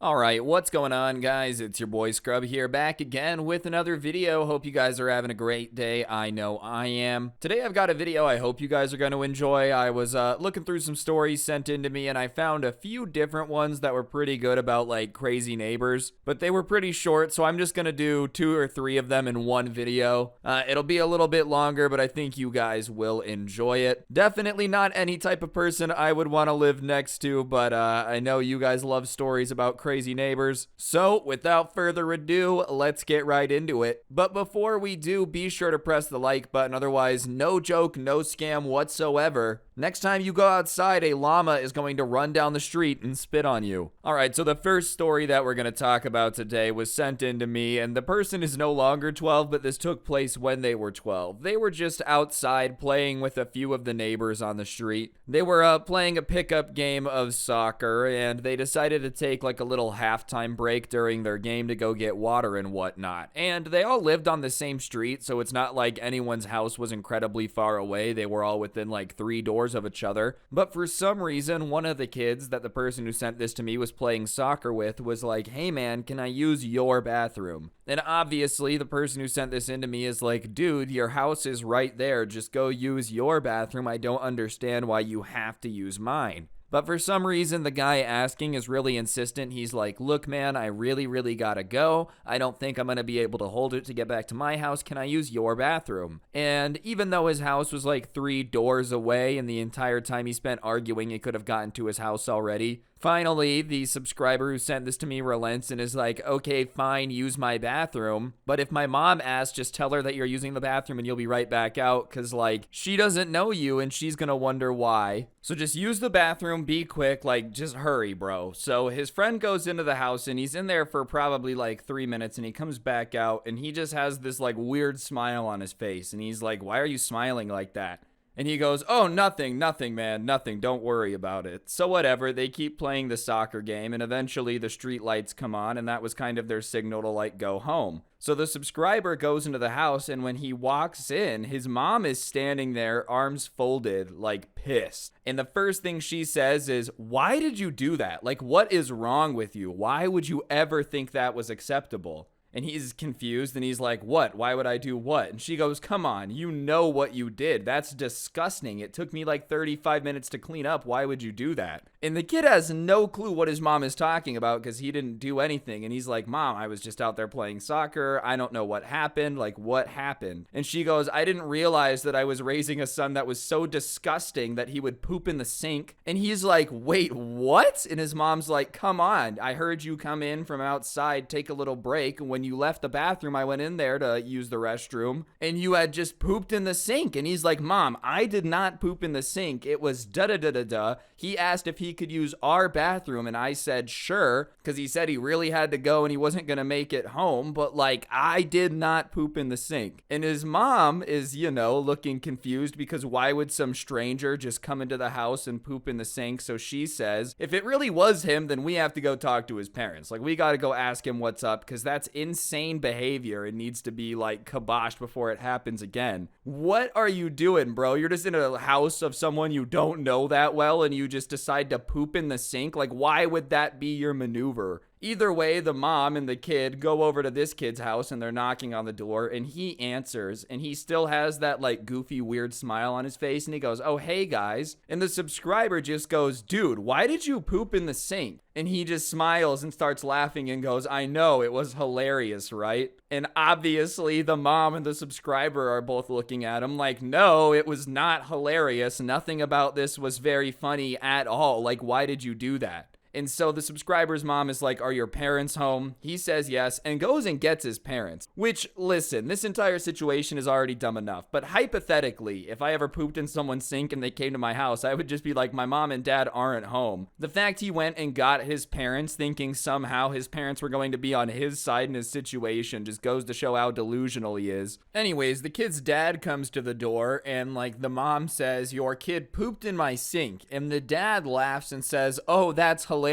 Alright, what's going on, guys? It's your boy Scrub here, back again with another video. Hope you guys are having a great day. I know I am. Today I've got a video I hope you guys are going to enjoy. I was looking through some stories sent in to me, and I found a few different ones that were pretty good about, like, crazy neighbors. But they were pretty short, so I'm just going to do 2 or 3 of them in one video. It'll be a little bit longer, but I think you guys will enjoy it. Definitely not any type of person I would want to live next to, but I know you guys love stories about crazy neighbors. So without further ado, let's get right into it. But before we do, be sure to press the like button. Otherwise, no joke, no scam whatsoever. Next time you go outside, a llama is going to run down the street and spit on you. Alright, so the first story that we're going to talk about today was sent in to me, and the person is no longer 12, but this took place when they were 12. They were just outside playing with a few of the neighbors on the street. They were playing a pickup game of soccer, and they decided to take like a little halftime break during their game to go get water and whatnot. And they all lived on the same street, so it's not like anyone's house was incredibly far away. They were all within like 3 doors of each other. But for some reason, one of the kids that the person who sent this to me was playing soccer with was like, "Hey man, can I use your bathroom?" And obviously the person who sent this in to me is like, "Dude, your house is right there. Just go use your bathroom. I don't understand why you have to use mine." But for some reason, the guy asking is really insistent. He's like, "Look, man, I really gotta go. I don't think I'm gonna be able to hold it to get back to my house. Can I use your bathroom?" And even though his house was like 3 doors away, and the entire time he spent arguing, he could have gotten to his house already, finally, the subscriber who sent this to me relents and is like, "Okay, fine, use my bathroom. But if my mom asks, just tell her that you're using the bathroom and you'll be right back out, because, like, she doesn't know you and she's gonna wonder why. So just use the bathroom, be quick, like, just hurry, bro." So his friend goes into the house and he's in there for probably like 3 minutes, and he comes back out and he just has this like weird smile on his face. And he's like, "Why are you smiling like that?" And he goes, "Oh, nothing, man, nothing, don't worry about it." So whatever, they keep playing the soccer game, and eventually the street lights come on, and that was kind of their signal to like go home. So the subscriber goes into the house, and when he walks in, his mom is standing there, arms folded, like pissed. And the first thing she says is, "Why did you do that? Like, what is wrong with you? Why would you ever think that was acceptable?" And he's confused, and he's like, "What? Why would I do what?" And she goes, "Come on, you know what you did. That's disgusting. It took me like 35 minutes to clean up. Why would you do that?" And the kid has no clue what his mom is talking about because he didn't do anything. And he's like, "Mom, I was just out there playing soccer. I don't know what happened. Like, what happened?" And she goes, "I didn't realize that I was raising a son that was so disgusting that he would poop in the sink." And he's like, "Wait, what?" And his mom's like, "Come on. I heard you come in from outside, take a little break. When you left the bathroom, I went in there to use the restroom, and you had just pooped in the sink." And he's like, "Mom, I did not poop in the sink. It was da-da-da-da-da. He asked if he could use our bathroom, and I said sure, because he said he really had to go and he wasn't going to make it home, but like, I did not poop in the sink." And his mom is, looking confused because why would some stranger just come into the house and poop in the sink? So she says, if it really was him, then we have to go talk to his parents. Like, we got to go ask him what's up, because that's insane behavior. It needs to be like kiboshed before it happens again. What are you doing, bro? You're just in a house of someone you don't know that well, and you just decide to poop in the sink? Like, why would that be your maneuver? Either way, the mom and the kid go over to this kid's house, and they're knocking on the door, and he answers, and he still has that like goofy weird smile on his face, and he goes, "Oh, hey guys." And the subscriber just goes, "Dude, why did you poop in the sink?" And he just smiles and starts laughing and goes, "I know, it was hilarious, right?" And obviously the mom and the subscriber are both looking at him like, "No, it was not hilarious. Nothing about this was very funny at all. Like, why did you do that?" And so the subscriber's mom is like, "Are your parents home?" He says yes, and goes and gets his parents. Which, listen, this entire situation is already dumb enough. But hypothetically, if I ever pooped in someone's sink and they came to my house, I would just be like, "My mom and dad aren't home." The fact he went and got his parents, thinking somehow his parents were going to be on his side in his situation, just goes to show how delusional he is. Anyways, the kid's dad comes to the door, and like, the mom says, "Your kid pooped in my sink." And the dad laughs and says, "Oh, that's hilarious,"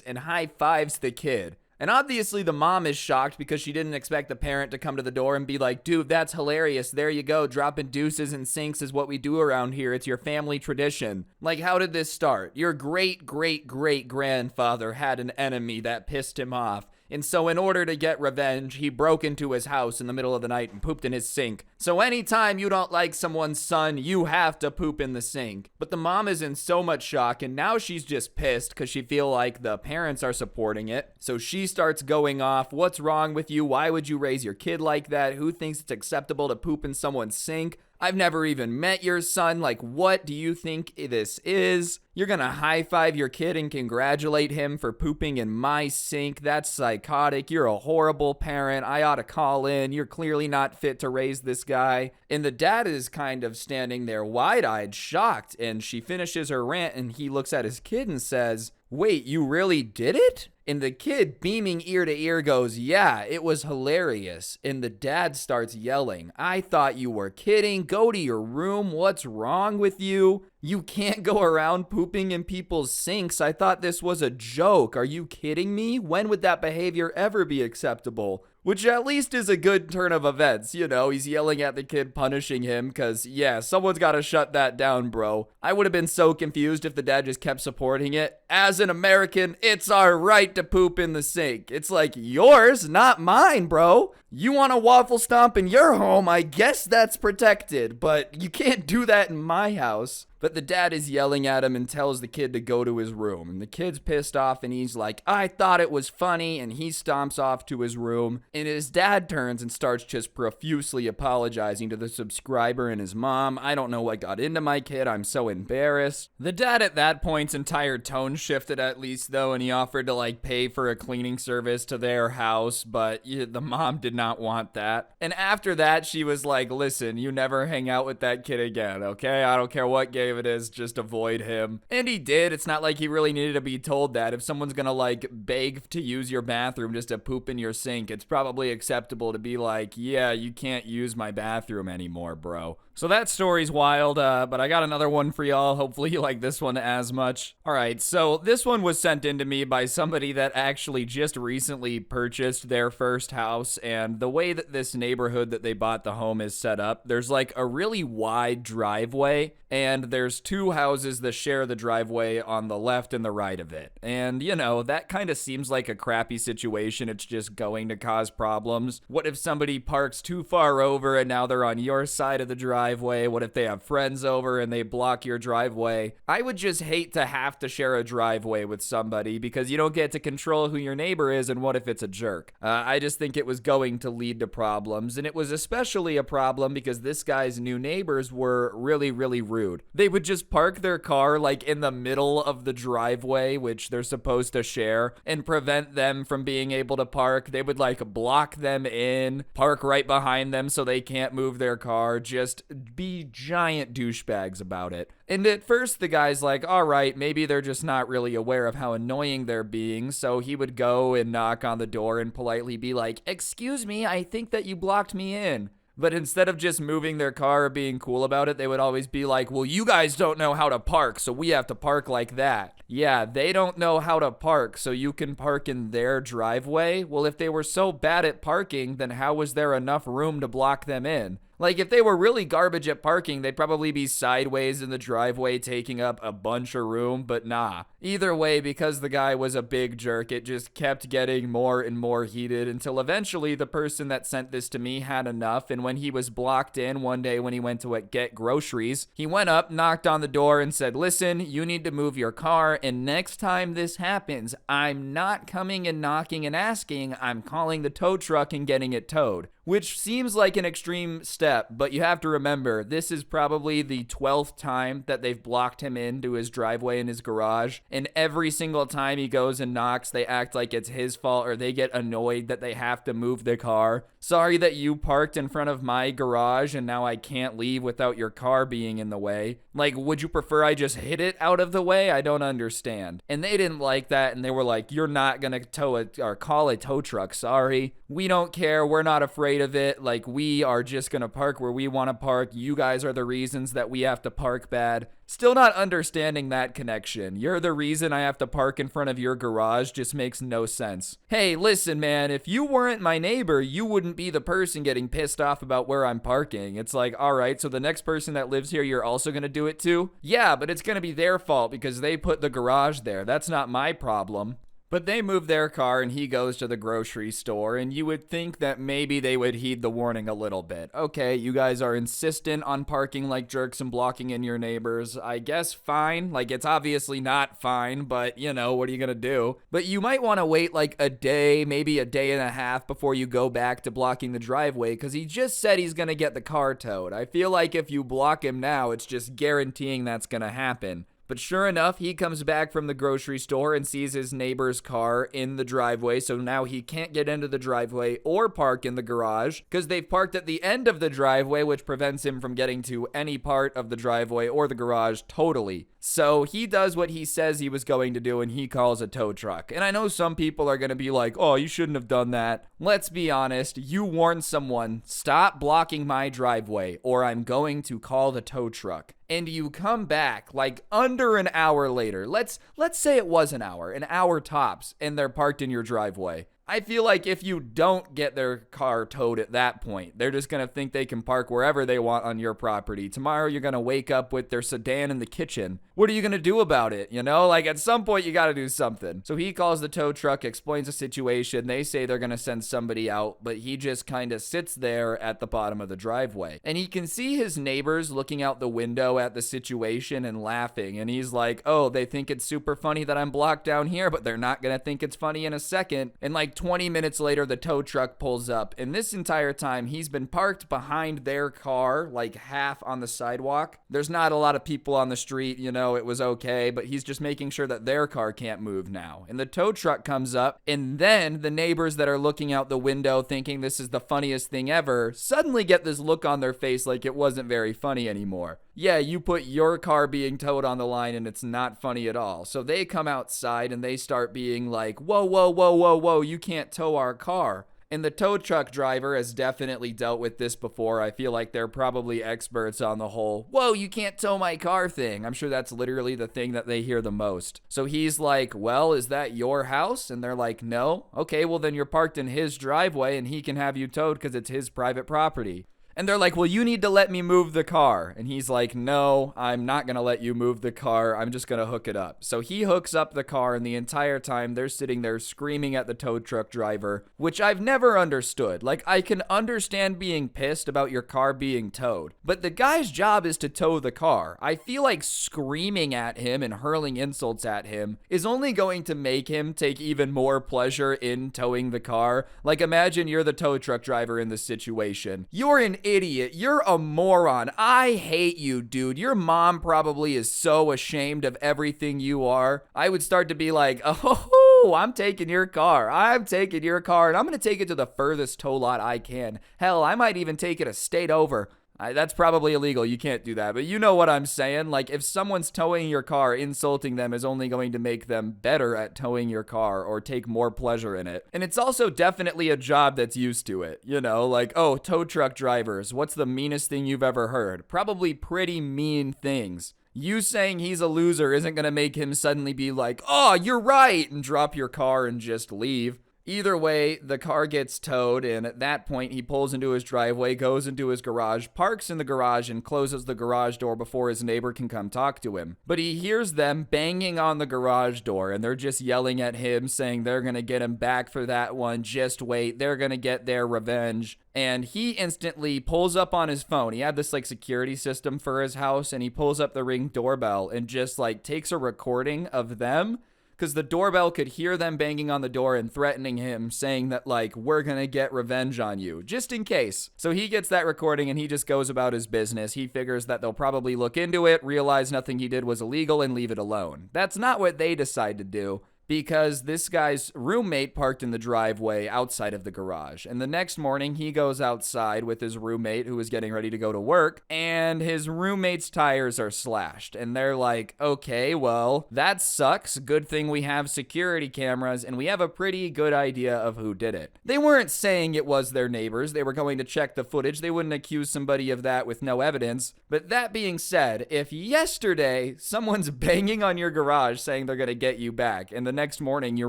and high fives the kid. And obviously the mom is shocked because she didn't expect the parent to come to the door and be like, dude, that's hilarious. There you go. Dropping deuces and sinks is what we do around here. It's your family tradition. Like, how did this start? Your great, great, great grandfather had an enemy that pissed him off. And so in order to get revenge, he broke into his house in the middle of the night and pooped in his sink. So anytime you don't like someone's son, you have to poop in the sink. But the mom is in so much shock, and now she's just pissed because she feels like the parents are supporting it. So she starts going off. What's wrong with you? Why would you raise your kid like that? Who thinks it's acceptable to poop in someone's sink? I've never even met your son. Like, what do you think this is? You're gonna high-five your kid and congratulate him for pooping in my sink? That's psychotic. You're a horrible parent. I ought to call in. You're clearly not fit to raise this guy. And the dad is kind of standing there wide-eyed, shocked. And she finishes her rant and he looks at his kid and says, wait, you really did it? And the kid, beaming ear to ear, goes, yeah, it was hilarious. And the dad starts yelling, I thought you were kidding. Go to your room. What's wrong with you? You can't go around pooping in people's sinks. I thought this was a joke. Are you kidding me? When would that behavior ever be acceptable? Which at least is a good turn of events. You know, he's yelling at the kid, punishing him, because, yeah, someone's got to shut that down, bro. I would have been so confused if the dad just kept supporting it. As an American, it's our right to poop in the sink. It's like, yours, not mine, bro. You want a waffle stomp in your home, I guess that's protected, but you can't do that in my house. But the dad is yelling at him and tells the kid to go to his room. And the kid's pissed off and he's like, I thought it was funny. And he stomps off to his room. And his dad turns and starts just profusely apologizing to the subscriber and his mom. I don't know what got into my kid. I'm so embarrassed. The dad at that point's entire tone shifted at least though. And he offered to like pay for a cleaning service to their house. But the mom did not want that. And after that, she was like, listen, you never hang out with that kid again. Okay. I don't care what game it is, just avoid him. And he did. It's not like he really needed to be told that. If someone's gonna like beg to use your bathroom just to poop in your sink, it's probably acceptable to be like, yeah, you can't use my bathroom anymore, bro. So that story's wild, but I got another one for y'all. Hopefully you like this one as much. All right, so this one was sent in to me by somebody that actually just recently purchased their first house, and the way that this neighborhood that they bought the home is set up, there's like a really wide driveway, and there's two houses that share the driveway on the left and the right of it. And, you know, that kind of seems like a crappy situation. It's just going to cause problems. What if somebody parks too far over and now they're on your side of the driveway? What if they have friends over and they block your driveway? I would just hate to have to share a driveway with somebody because you don't get to control who your neighbor is, and what if it's a jerk? I just think it was going to lead to problems, and it was especially a problem because this guy's new neighbors were really, really rude. They would just park their car like in the middle of the driveway, which they're supposed to share, and prevent them from being able to park. They would like block them in, park right behind them so they can't move their car, just be giant douchebags about it. And at first the guy's like, all right, maybe they're just not really aware of how annoying they're being, so he would go and knock on the door and politely be like, excuse me, I think that you blocked me in. But instead of just moving their car or being cool about it, they would always be like, well, you guys don't know how to park, so we have to park like that. Yeah, they don't know how to park, so you can park in their driveway? Well, if they were so bad at parking, then how was there enough room to block them in? Like, if they were really garbage at parking, they'd probably be sideways in the driveway taking up a bunch of room, but nah. Either way, because the guy was a big jerk, it just kept getting more and more heated until eventually the person that sent this to me had enough, and when he was blocked in one day when he went to get groceries, he went up, knocked on the door, and said, listen, you need to move your car, and next time this happens, I'm not coming and knocking and asking, I'm calling the tow truck and getting it towed. Which seems like an extreme step, but you have to remember, this is probably the 12th time that they've blocked him into his driveway in his garage, and every single time he goes and knocks, they act like it's his fault, or they get annoyed that they have to move the car. Sorry that you parked in front of my garage, and now I can't leave without your car being in the way. Like, would you prefer I just hit it out of the way? I don't understand. And they didn't like that, and they were like, you're not gonna tow or call a tow truck, sorry. We don't care, we're not afraid of it, like we are just gonna park where we want to park. You guys are the reasons that we have to park bad. Still not understanding that connection. You're the reason I have to park in front of your garage. Just makes no sense. Hey, listen, man, if you weren't my neighbor, you wouldn't be the person getting pissed off about where I'm parking. It's like, all right, so the next person that lives here, you're also going to do it too? Yeah, but it's going to be their fault because they put the garage there. That's not my problem. But they move their car and he goes to the grocery store, and you would think that maybe they would heed the warning a little bit. Okay, you guys are insistent on parking like jerks and blocking in your neighbors. I guess fine. Like, it's obviously not fine, but you know, what are you gonna do? But you might want to wait like a day, maybe a day and a half before you go back to blocking the driveway, because he just said he's gonna get the car towed. I feel like if you block him now, it's just guaranteeing that's gonna happen. But sure enough, he comes back from the grocery store and sees his neighbor's car in the driveway, so now he can't get into the driveway or park in the garage because they've parked at the end of the driveway, which prevents him from getting to any part of the driveway or the garage totally. So he does what he says he was going to do, and he calls a tow truck. And I know some people are going to be like, oh, you shouldn't have done that. Let's be honest. You warned someone, stop blocking my driveway or I'm going to call the tow truck. And you come back like under an hour later. Let's say it was an hour tops, and they're parked in your driveway. I feel like if you don't get their car towed at that point, they're just going to think they can park wherever they want on your property. Tomorrow, you're going to wake up with their sedan in the kitchen. What are you going to do about it? You know, like at some point, you got to do something. So he calls the tow truck, explains the situation. They say they're going to send somebody out, but he just kind of sits there at the bottom of the driveway. And he can see his neighbors looking out the window at the situation and laughing. And he's like, oh, they think it's super funny that I'm blocked down here, but they're not going to think it's funny in a second. And like 20 minutes later, the tow truck pulls up, and this entire time he's been parked behind their car, like half on the sidewalk. There's not a lot of people on the street, you know, it was okay, but he's just making sure that their car can't move now. And the tow truck comes up, and then the neighbors that are looking out the window thinking this is the funniest thing ever suddenly get this look on their face like it wasn't very funny anymore. Yeah, you put your car being towed on the line and it's not funny at all. So they come outside and they start being like, whoa, whoa, whoa, whoa, whoa, you can't tow our car. And the tow truck driver has definitely dealt with this before. I feel like they're probably experts on the whole, whoa, you can't tow my car thing. I'm sure that's literally the thing that they hear the most. So he's like, well, is that your house? And they're like, no. Okay, well then you're parked in his driveway and he can have you towed because it's his private property. And they're like, well, you need to let me move the car. And he's like, no, I'm not going to let you move the car. I'm just going to hook it up. So he hooks up the car, and the entire time they're sitting there screaming at the tow truck driver, which I've never understood. Like, I can understand being pissed about your car being towed, but the guy's job is to tow the car. I feel like screaming at him and hurling insults at him is only going to make him take even more pleasure in towing the car. Like, imagine you're the tow truck driver in this situation. You're an idiot. You're a moron. I hate you, dude. Your mom probably is so ashamed of everything you are. I would start to be like, oh, I'm taking your car. I'm taking your car, and I'm going to take it to the furthest tow lot I can. Hell, I might even take it a state over. That's probably illegal. You can't do that. But you know what I'm saying? Like, if someone's towing your car, insulting them is only going to make them better at towing your car or take more pleasure in it. And it's also definitely a job that's used to it. You know, like, oh, tow truck drivers, what's the meanest thing you've ever heard? Probably pretty mean things. You saying he's a loser isn't going to make him suddenly be like, oh, you're right, and drop your car and just leave. Either way, the car gets towed, and at that point, he pulls into his driveway, goes into his garage, parks in the garage, and closes the garage door before his neighbor can come talk to him. But he hears them banging on the garage door, and they're just yelling at him, saying they're gonna get him back for that one, just wait, they're gonna get their revenge. And he instantly pulls up on his phone. He had this like security system for his house, and he pulls up the Ring doorbell and just like takes a recording of them, because the doorbell could hear them banging on the door and threatening him, saying that, like, we're gonna get revenge on you, just in case. So he gets that recording and he just goes about his business. He figures that they'll probably look into it, realize nothing he did was illegal, and leave it alone. That's not what they decide to do. because this guy's roommate parked in the driveway outside of the garage. And the next morning, he goes outside with his roommate who was getting ready to go to work, and his roommate's tires are slashed. And they're like, okay, well, that sucks. Good thing we have security cameras, and we have a pretty good idea of who did it. They weren't saying it was their neighbors. They were going to check the footage. They wouldn't accuse somebody of that with no evidence. But that being said, if yesterday someone's banging on your garage saying they're going to get you back, and the next morning your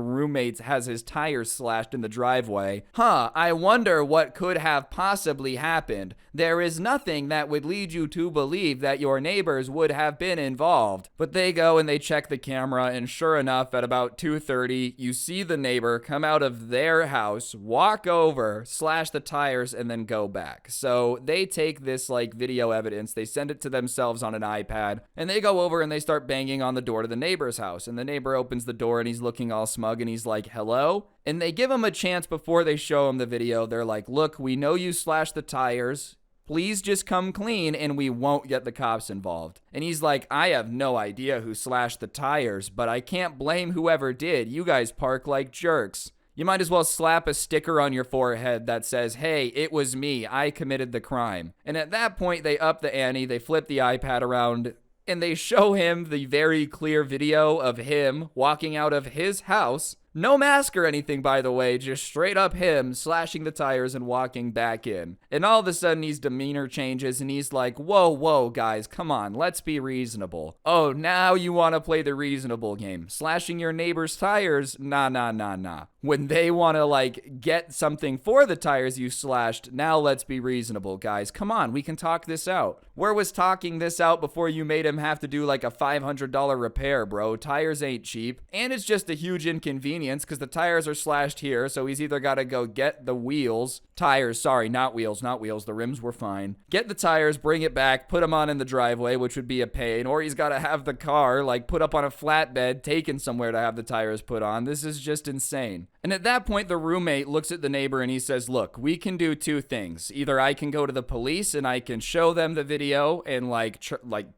roommate has his tires slashed in the driveway, I wonder what could have possibly happened. There is nothing that would lead you to believe that your neighbors would have been involved. But they go and they check the camera, and sure enough, at about 2:30, you see the neighbor come out of their house, walk over, slash the tires, and then go back. So they take this like video evidence, they send it to themselves on an iPad, and they go over and they start banging on the door to the neighbor's house. And the neighbor opens the door and he's looking all smug and he's like, hello? And they give him a chance before they show him the video. They're like, look, we know you slashed the tires. Please just come clean and we won't get the cops involved. And he's like, I have no idea who slashed the tires, but I can't blame whoever did. You guys park like jerks. You might as well slap a sticker on your forehead that says, hey, it was me. I committed the crime. And at that point, they up the ante. They flip the iPad around and they show him the very clear video of him walking out of his house. No mask or anything, by the way, just straight up him slashing the tires and walking back in. And all of a sudden, his demeanor changes and he's like, whoa, guys, come on, let's be reasonable. Oh, now you want to play the reasonable game. Slashing your neighbor's tires? Nah. When they want to, like, get something for the tires you slashed, now let's be reasonable, guys. Come on, we can talk this out. Where was talking this out before you made him have to do, like, a $500 repair, bro? Tires ain't cheap. And it's just a huge inconvenience because the tires are slashed here, so he's either got to go get the wheels, tires, sorry, not wheels, the rims were fine. Get the tires, bring it back, put them on in the driveway, which would be a pain, or he's got to have the car, like, put up on a flatbed, taken somewhere to have the tires put on. This is just insane. And at that point, the roommate looks at the neighbor and he says, look, we can do two things. Either I can go to the police and I can show them the video and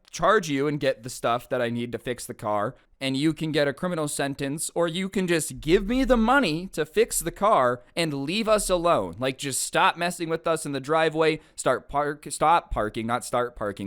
charge you and get the stuff that I need to fix the car, and you can get a criminal sentence, or you can just give me the money to fix the car and leave us alone. Like, just stop messing with us in the driveway, stop parking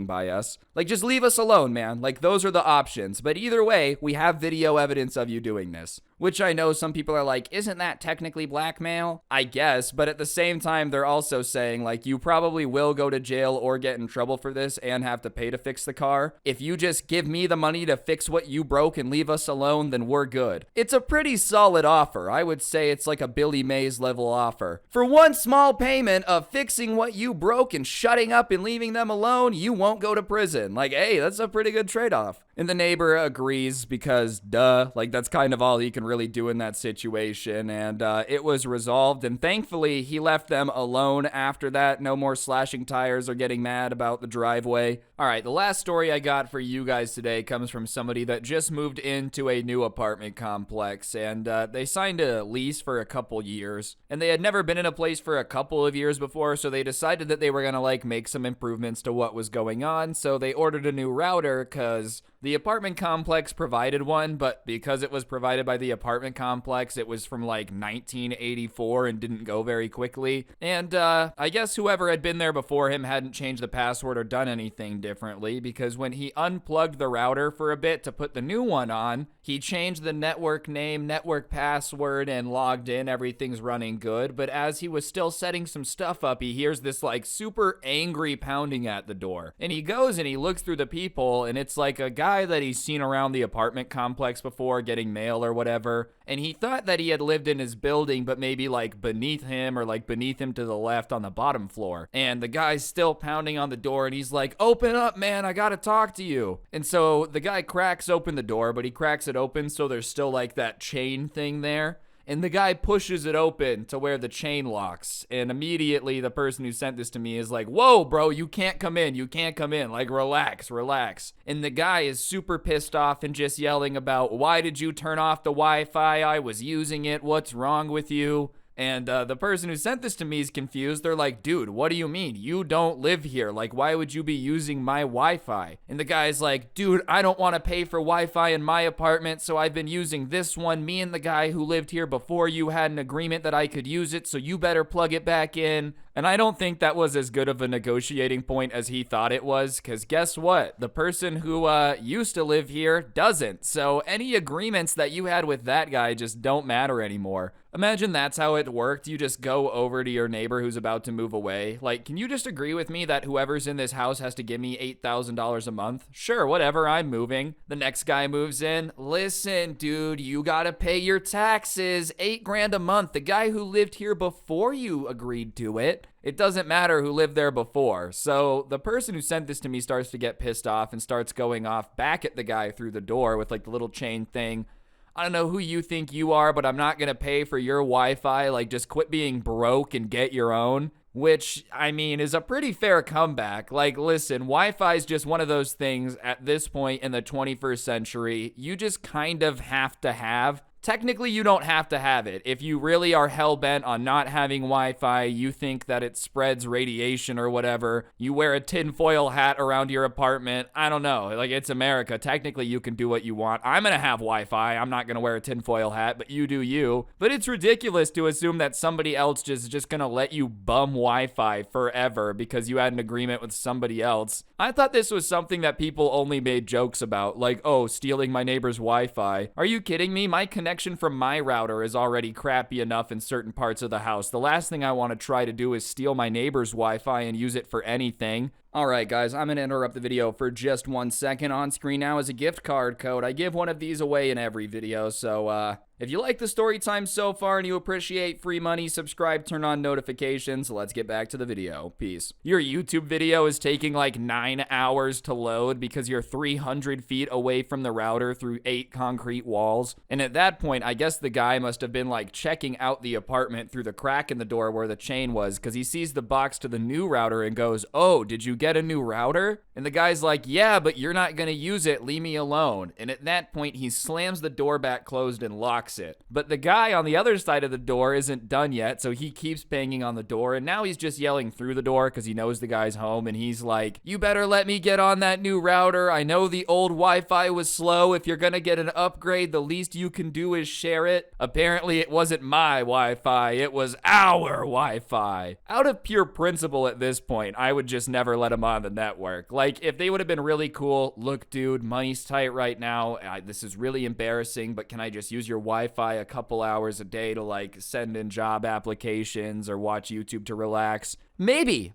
by us. Like, just leave us alone, man. Like, those are the options. But either way, we have video evidence of you doing this. Which I know some people are like, isn't that technically blackmail? I guess, but at the same time, they're also saying, like, you probably will go to jail or get in trouble for this and have to pay to fix the car. If you just give me the money to fix what you broke and leave us alone, then we're good. It's a pretty solid offer. I would say it's like a Billy Mays level offer. For one small payment of fixing what you broke and shutting up and leaving them alone, you won't go to prison. Like, hey, that's a pretty good trade-off. And the neighbor agrees because, duh, like, that's kind of all he can really do in that situation. And it was resolved. And thankfully, he left them alone after that. No more slashing tires or getting mad about the driveway. All right, the last story I got for you guys today comes from somebody that just moved into a new apartment complex. And they signed a lease for a couple years. And they had never been in a place for a couple of years before. So they decided that they were going to, like, make some improvements to what was going on. So they ordered a new router because the apartment complex provided one, but because it was provided by the apartment complex, it was from like 1984 and didn't go very quickly. And I guess whoever had been there before him hadn't changed the password or done anything differently, because when he unplugged the router for a bit to put the new one on, he changed the network name, network password, and logged in. Everything's running good. But as he was still setting some stuff up, he hears this like super angry pounding at the door. And he goes and he looks through the people, and it's like a guy that he's seen around the apartment complex before getting mail or whatever, and he thought that he had lived in his building, but maybe like beneath him or like beneath him to the left on the bottom floor. And the guy's still pounding on the door and he's like, open up, man, I gotta talk to you. And so the guy cracks open the door, but he cracks it open so there's still like that chain thing there. And the guy pushes it open to where the chain locks. And immediately the person who sent this to me is like, whoa, bro, you can't come in. You can't come in. Like, relax. And the guy is super pissed off and just yelling about, why did you turn off the Wi-Fi? I was using it. What's wrong with you? And the person who sent this to me is confused. They're like, dude, what do you mean? You don't live here. Like, why would you be using my Wi-Fi? And the guy's like, dude, I don't want to pay for Wi-Fi in my apartment, so I've been using this one. Me and the guy who lived here before you had an agreement that I could use it, so you better plug it back in. And I don't think that was as good of a negotiating point as he thought it was, because guess what? The person who used to live here doesn't. So any agreements that you had with that guy just don't matter anymore. Imagine that's how it worked. You just go over to your neighbor who's about to move away. Like, can you just agree with me that whoever's in this house has to give me $8,000 a month? Sure, whatever, I'm moving. The next guy moves in. Listen, dude, you gotta pay your taxes. $8,000 a month. The guy who lived here before you agreed to it. It doesn't matter who lived there before. So the person who sent this to me starts to get pissed off and starts going off back at the guy through the door with like the little chain thing. I don't know who you think you are, but I'm not going to pay for your Wi-Fi. Like, just quit being broke and get your own. Which, I mean, is a pretty fair comeback. Like, listen, Wi-Fi is just one of those things at this point in the 21st century you just kind of have to have. Technically, you don't have to have it. If you really are hell-bent on not having Wi-Fi, you think that it spreads radiation or whatever, you wear a tinfoil hat around your apartment, I don't know. Like, it's America. Technically, you can do what you want. I'm gonna have Wi-Fi. I'm not gonna wear a tinfoil hat, but you do you. But it's ridiculous to assume that somebody else is just gonna let you bum Wi-Fi forever because you had an agreement with somebody else. I thought this was something that people only made jokes about, like, oh, stealing my neighbor's Wi-Fi. Are you kidding me? My connection from my router is already crappy enough in certain parts of the house. The last thing I want to try to do is steal my neighbor's Wi-Fi and use it for anything. Alright guys, I'm going to interrupt the video for just 1 second. On screen now is a gift card code. I give one of these away in every video, so if you like the story time so far and you appreciate free money, subscribe, turn on notifications. Let's get back to the video. Peace. Your YouTube video is taking like 9 hours to load because you're 300 feet away from the router through 8 concrete walls. And at that point, I guess the guy must have been like checking out the apartment through the crack in the door where the chain was, because he sees the box to the new router and goes, oh, did you get a new router? And the guy's like, yeah, but you're not gonna use it, leave me alone. And at that point, he slams the door back closed and locks it. But the guy on the other side of the door isn't done yet, so he keeps banging on the door, and now he's just yelling through the door because he knows the guy's home, and he's like, you better let me get on that new router. I know the old Wi-Fi was slow. If you're gonna get an upgrade, the least you can do is share it. Apparently, it wasn't my Wi-Fi, it was our Wi-Fi. Out of pure principle at this point, I would just never let him on the network. Like, if they would have been really cool, look, dude, money's tight right now. This is really embarrassing, but can I just use your Wi-Fi a couple hours a day to, like, send in job applications or watch YouTube to relax? Maybe.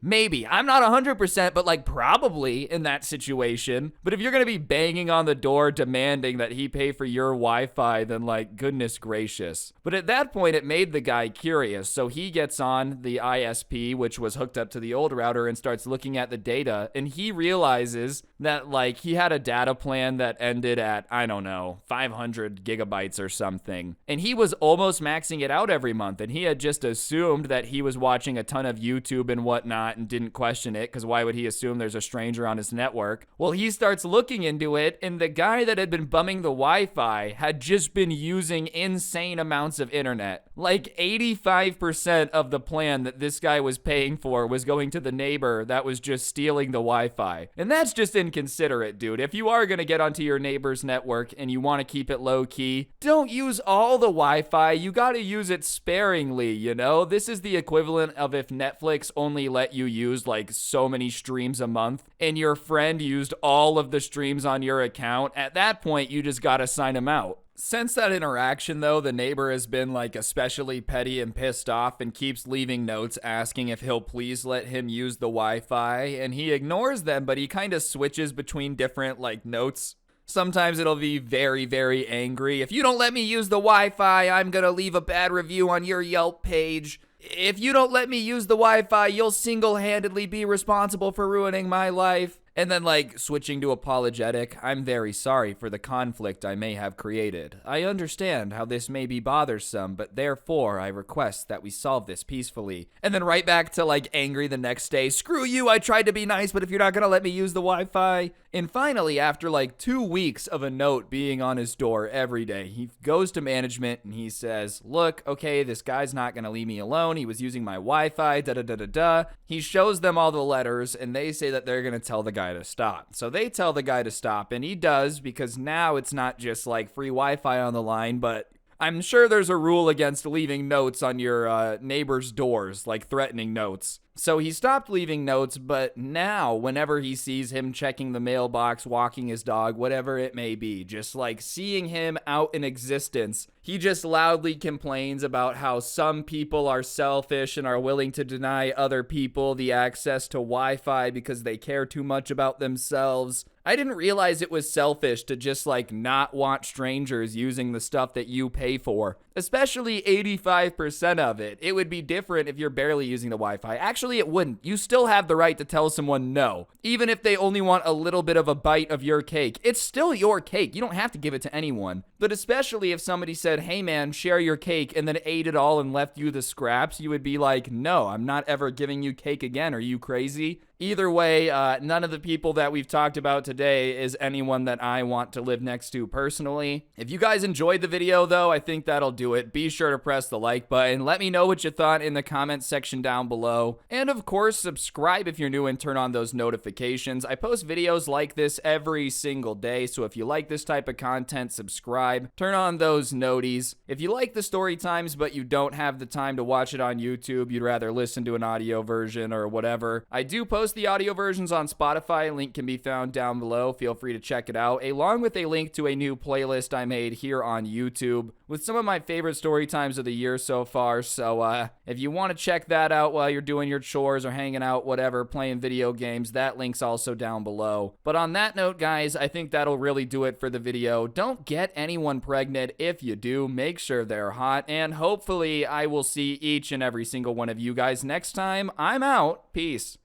I'm not 100%, but like probably in that situation. But if you're going to be banging on the door demanding that he pay for your Wi-Fi, then like, goodness gracious. But at that point, it made the guy curious. So he gets on the ISP, which was hooked up to the old router, and starts looking at the data. And he realizes that like he had a data plan that ended at, I don't know, 500 gigabytes or something. And he was almost maxing it out every month. And he had just assumed that he was watching a ton of YouTube and whatnot and didn't question it, because why would he assume there's a stranger on his network? Well, he starts looking into it, and the guy that had been bumming the Wi-Fi had just been using insane amounts of internet. Like 85% of the plan that this guy was paying for was going to the neighbor that was just stealing the Wi-Fi. And that's just inconsiderate, dude. If you are going to get onto your neighbor's network and you want to keep it low key, don't use all the Wi-Fi. You got to use it sparingly, you know? This is the equivalent of if Netflix only let you use like so many streams a month and your friend used all of the streams on your account. At that point, you just gotta sign him out. Since that interaction though, the neighbor has been like especially petty and pissed off and keeps leaving notes asking if he'll please let him use the Wi-Fi, and he ignores them, but he kind of switches between different like notes. Sometimes it'll be very, very angry. If you don't let me use the Wi-Fi, I'm gonna leave a bad review on your Yelp page. If you don't let me use the Wi-Fi, you'll single-handedly be responsible for ruining my life. And then, like, switching to apologetic, I'm very sorry for the conflict I may have created. I understand how this may be bothersome, but therefore I request that we solve this peacefully. And then right back to, like, angry the next day. Screw you, I tried to be nice, but if you're not gonna let me use the Wi-Fi. And finally, after like 2 weeks of a note being on his door every day, he goes to management and he says, look, okay, this guy's not gonna leave me alone. He was using my Wi-Fi, da-da-da-da-da. He shows them all the letters and they say that they're gonna tell the guy to stop. So they tell the guy to stop, and he does, because now it's not just like free Wi-Fi on the line, but I'm sure there's a rule against leaving notes on your neighbor's doors, like threatening notes. So he stopped leaving notes, but now whenever he sees him checking the mailbox, walking his dog, whatever it may be, just like seeing him out in existence, he just loudly complains about how some people are selfish and are willing to deny other people the access to Wi-Fi because they care too much about themselves. I didn't realize it was selfish to just like not want strangers using the stuff that you pay for, especially 85% of it. It would be different if you're barely using the Wi-Fi. Actually, it wouldn't. You still have the right to tell someone no, even if they only want a little bit of a bite of your cake. It's still your cake. You don't have to give it to anyone. But especially if somebody said, hey man, share your cake, and then ate it all and left you the scraps, you would be like, no, I'm not ever giving you cake again. Are you crazy? Either way, none of the people that we've talked about today is anyone that I want to live next to personally. If you guys enjoyed the video, though, I think that'll do it. Be sure to press the like button. Let me know what you thought in the comments section down below. And of course, subscribe if you're new and turn on those notifications. I post videos like this every single day, so if you like this type of content, subscribe. Turn on those noties. If you like the story times, but you don't have the time to watch it on YouTube, you'd rather listen to an audio version or whatever, I do post the audio versions on Spotify. Link can be found down below. Feel free to check it out, along with a link to a new playlist I made here on YouTube with some of my favorite story times of the year so far. So if you want to check that out while you're doing your chores or hanging out, whatever, playing video games, that link's also down below. But on that note, guys, I think that'll really do it for the video. Don't get anyone pregnant. If you do, make sure they're hot, and hopefully I will see each and every single one of you guys next time. I'm out. Peace.